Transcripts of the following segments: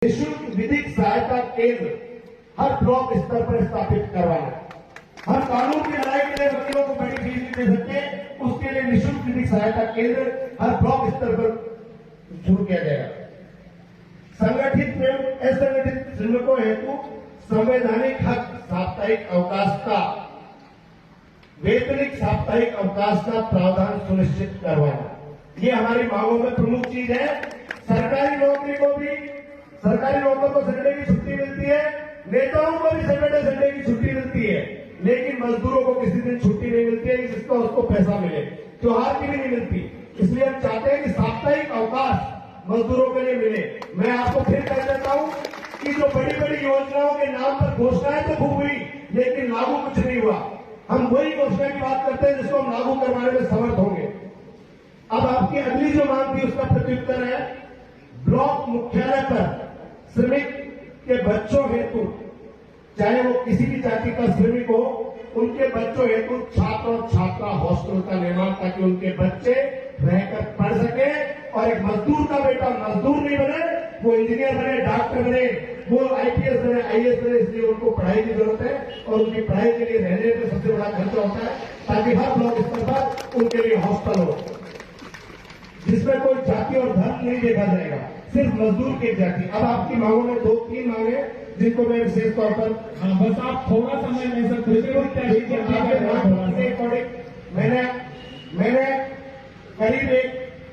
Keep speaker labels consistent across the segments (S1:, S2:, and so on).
S1: निःशुल्क विधिक सहायता केंद्र हर ब्लॉक स्तर पर स्थापित करवाना। हम कानून की लड़ाई के लिए वकीलों को बड़ी फीस नहीं दे सकते, उसके लिए निःशुल्क विधिक सहायता केंद्र हर ब्लॉक स्तर पर शुरू किया जाएगा। संगठित एवं असंगठित श्रमिकों हेतु संवैधानिक हक साप्ताहिक अवकाश का वेतनिक साप्ताहिक अवकाश का प्रावधान सुनिश्चित करवाना, ये हमारी मांगों में प्रमुख चीज है। सरकारी नौकरी को भी, सरकारी नौकरों को संडे की छुट्टी मिलती है, नेताओं को भी सैटरडे संडे की छुट्टी मिलती है, लेकिन मजदूरों को किसी दिन छुट्टी नहीं मिलती है जिसका उसको पैसा मिले, त्योहार की भी नहीं मिलती। इसलिए हम चाहते हैं कि साप्ताहिक अवकाश मजदूरों के लिए मिले। मैं आपको फिर कह देता हूं कि जो बड़ी बड़ी योजनाओं के नाम पर घोषणाएं तो खूब हुई, लेकिन लागू कुछ नहीं हुआ। हम वही घोषणा की बात करते हैं जिसको हम लागू करवाने में समर्थ होंगे। अब आपकी अगली जो मांग थी उसका प्रत्युत्तर है, ब्लॉक मुख्यालय पर श्रमिक के बच्चों हेतु, चाहे वो किसी भी जाति का श्रमिक हो, उनके बच्चों हेतु छात्र और छात्रा हॉस्टल का निर्माण, ताकि उनके बच्चे रहकर पढ़ सके और एक मजदूर का बेटा मजदूर नहीं बने, वो इंजीनियर बने, डॉक्टर बने, वो आईपीएस बने, आईएएस बने। इसलिए उनको पढ़ाई की जरूरत है और उनकी पढ़ाई के लिए रहने में सबसे बड़ा खर्चा होता है, ताकि हर ब्लॉक स्तर पर उनके लिए हॉस्टल हो जिसमें कोई जाति और धर्म नहीं देखा जाएगा, सिर्फ मजदूर की जाति। अब आपकी मांगों में 2-3 मांगे जिनको मैं विशेष तौर पर,
S2: बस आप थोड़ा समय ले सकते
S1: मैंने करीब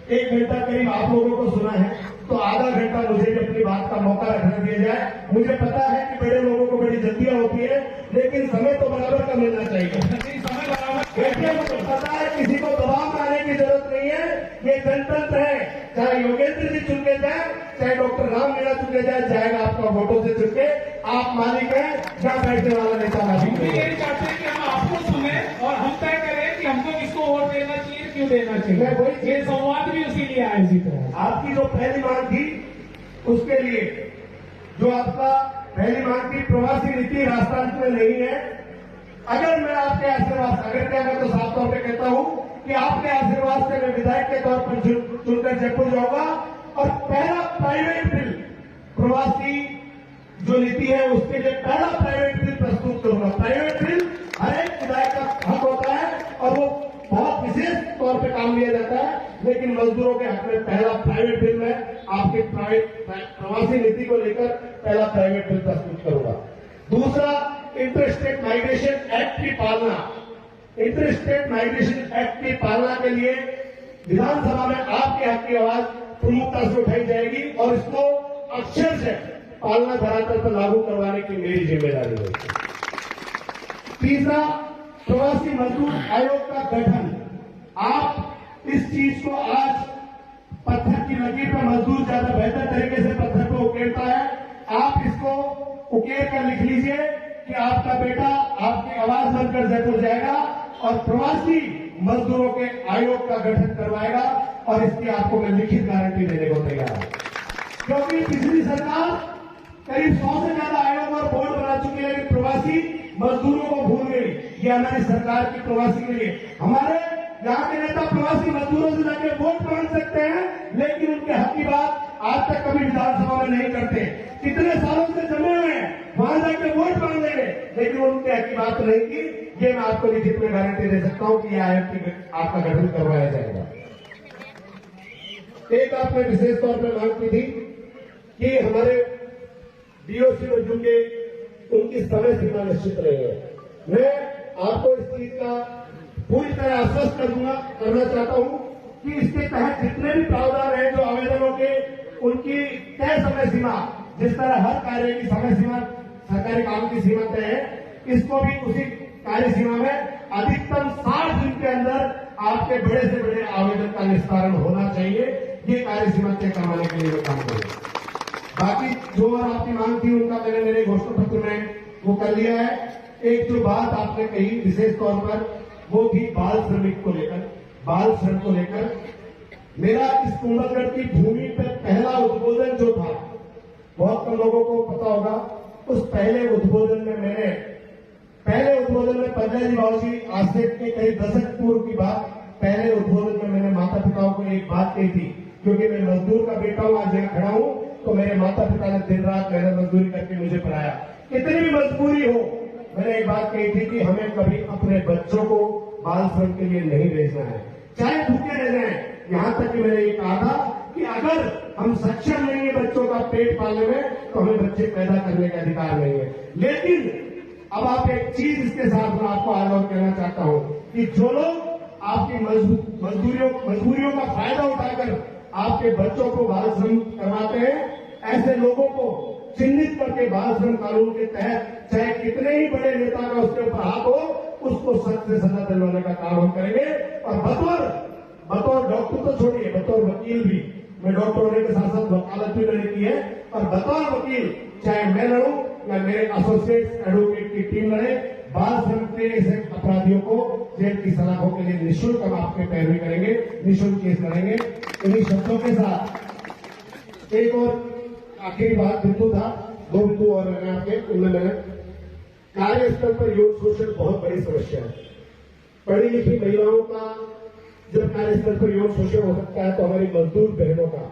S1: एक घंटा करीब आप लोगों को सुना है, तो आधा घंटा मुझे भी अपनी बात का मौका रखने दिया जाए। मुझे पता है कि बड़े लोगों को बड़ी जल्दियां होती है, लेकिन समय तो बराबर का मिलना चाहिए।
S2: समय बराबर
S1: मुझे पता है किसी को दबाव में आने की जरूरत नहीं है, ये जनतंत्र है। चाहे योगेंद्र जी चुन के जाए, चाहे डॉक्टर राम मीणा चुन के जाए, जाएगा आपका वोटों से चुन के, आप मालिक हैं, क्या बैठने वाला नेता मालिक
S2: हम यही चाहते हैं कि हम आपको सुने और हम तय करें कि हमको किसको वोट देना चाहिए, क्यों देना चाहिए। ये संवाद भी उसी लिए आया। इसी तरह
S1: आपकी जो पहली मांग थी उसके लिए, जो आपका पहली मांग थी प्रवासी नीति राजस्थान में नहीं है, अगर मैं आपके आशीर्वाद, अगर क्या मैं तो साफ तौर पे कहता हूं कि आपके आशीर्वाद से मैं विधायक के तौर पर चुनकर जयपुर जाऊंगा और पहला प्राइवेट बिल प्रवासी जो नीति है उसके लिए पहला प्राइवेट बिल प्रस्तुत करूंगा। प्राइवेट बिल हर एक विधायक का हक होता है और वो बहुत विशेष तौर पे काम लिया जाता है, लेकिन मजदूरों के हक में पहला प्राइवेट बिल में आपकी प्रवासी नीति को लेकर पहला प्राइवेट बिल प्रस्तुत करूंगा। दूसरा, इंटरस्टेट माइग्रेशन एक्ट की पालना। इंटरस्टेट माइग्रेशन एक्ट की पालना के लिए विधानसभा में आपके हक की आवाज प्रमुखता से उठाई जाएगी और इसको अक्षर से पालना धरातल पर लागू करवाने की मेरी जिम्मेदारी है। तीसरा, प्रवासी मजदूर आयोग का गठन। आप इस चीज को आज पत्थर की लकीर पर मजदूर ज्यादा बेहतर तरीके से पत्थर पर उकेरता है, आप इसको उकेर कर लिख लीजिए कि आपका बेटा आपकी आवाज बनकर जयपुर जाएगा और प्रवासी मजदूरों के आयोग का गठन करवाएगा, और इसकी आपको मैं लिखित गारंटी देने को तैयार हूं। क्योंकि पिछली सरकार करीब 100 से ज्यादा आयोग और बोर्ड बना चुकी है, लेकिन प्रवासी मजदूरों को भूल गई। ये हमारी सरकार की प्रवासी के लिए, हमारे यहाँ के नेता प्रवासी मजदूरों से जाके वोट मांग सकते हैं, लेकिन उनके हक की बात आज तक कभी विधानसभा में नहीं करते। कितने सालों से जमे हुए हैं, वहां जाके वोट मांगेंगे, लेकिन उनके हक की बात नहीं की। ये मैं आपको लिखित में गारंटी दे सकता हूं कि आयोग आपका गठन करवाया जाएगा। एक आपने विशेष तौर पर मांग की थी कि हमारे डीओसी मजदूर के उनकी समय सीमा निश्चित रही है। मैं आपको इस चीज का पूरी तरह आश्वस्त करना चाहता हूं कि इसके तहत जितने भी प्रावधान हैं, जो आवेदनों के, उनकी तय समय सीमा, जिस तरह हर कार्य की समय सीमा, सरकारी काम की सीमा तय है, इसको भी उसी कार्य सीमा में अधिकतम 60 दिन के अंदर आपके बड़े से बड़े आवेदन का निस्तारण होना चाहिए। ये कार्य सीमा तय करवाने के लिए मैं काम करूंगा। बाकी जो और आपकी मांग थी उनका मैंने मेरे घोषणा पत्र में वो कर लिया है। एक जो बात आपने कही विशेष तौर पर, वो थी बाल श्रमिक को लेकर, बाल श्रम को लेकर। मेरा इस कुंभलगढ़ की भूमि पर पहला उद्बोधन जो था, बहुत कम लोगों को पता होगा, उस पहले उद्बोधन में पंजाजी बाबू जी आज से करीब दशक पूर्व की बात, पहले उद्बोधन में मैंने माता पिताओं को एक बात कही थी, क्योंकि मैं मजदूर का बेटा हूं, आज यहाँ खड़ा हूं, तो मेरे माता पिता ने दिन रात मेहनत मजदूरी करके मुझे पढ़ाया। कितनी भी मजबूरी हो, मैंने एक बात कही थी कि हमें कभी अपने बच्चों को बाल श्रम के लिए नहीं भेजना है, चाहे भूखे रह जाएं। यहां तक कि मैंने ये कहा था कि अगर हम सक्षम नहीं है बच्चों का पेट पालने में, तो हमें बच्चे पैदा करने का अधिकार नहीं है। लेकिन अब आप एक चीज इसके साथ मैं आपको आगे और कहना चाहता हूं कि जो लोग आपकी मजबूरियों का फायदा उठाकर आपके बच्चों को बाल श्रम करवाते हैं, ऐसे लोगों को चिन्हित करके बाल श्रम कानून के तहत चाहे कितने ही बड़े नेता का उसके ऊपर हाथ हो, उसको सख्त से सजा दिलवाने का काम हम करेंगे। और बतौर डॉक्टर तो छोड़िए, बतौर वकील भी, मैं डॉक्टर होने के साथ साथ वकालत भी मैंने की है, और बतौर वकील चाहे मैं लड़ूं या मेरे एसोसिएट एडवोकेट की टीम लड़े, बाल श्रम के ऐसे अपराधियों को जेल की सलाखों के लिए निःशुल्क हम आपके पैरवी करेंगे, निःशुल्क केस लड़ेंगे। इन्हीं शब्दों के साथ एक और आखिरी बात बिंदु था, 2 बिंदु और मैंने आपके, उनमें मैंने कार्यस्थल पर यौन शोषण बहुत बड़ी समस्या है। पढ़ी लिखी महिलाओं का जब कार्यस्थल पर यौन शोषण हो सकता है, तो हमारी मजदूर बहनों का,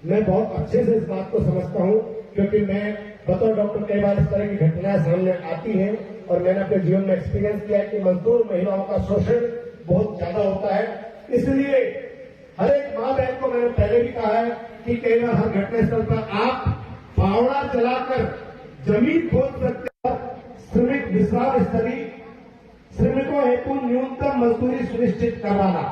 S1: मैं बहुत अच्छे से इस बात को समझता हूं, क्योंकि मैं बतौर डॉक्टर कई बार इस तरह की घटनाएं सामने आती हैं और मैंने अपने जीवन में एक्सपीरियंस किया कि मजदूर महिलाओं का शोषण बहुत ज्यादा होता है। इसलिए हर एक मां बहन को मैंने पहले भी कहा है कि कई बार हर घटनास्थल पर आप फावड़ा चलाकर जमीन खोद सकते हैं। श्रमिक विश्राम स्थली, श्रमिकों हेतु न्यूनतम मजदूरी सुनिश्चित करवाना,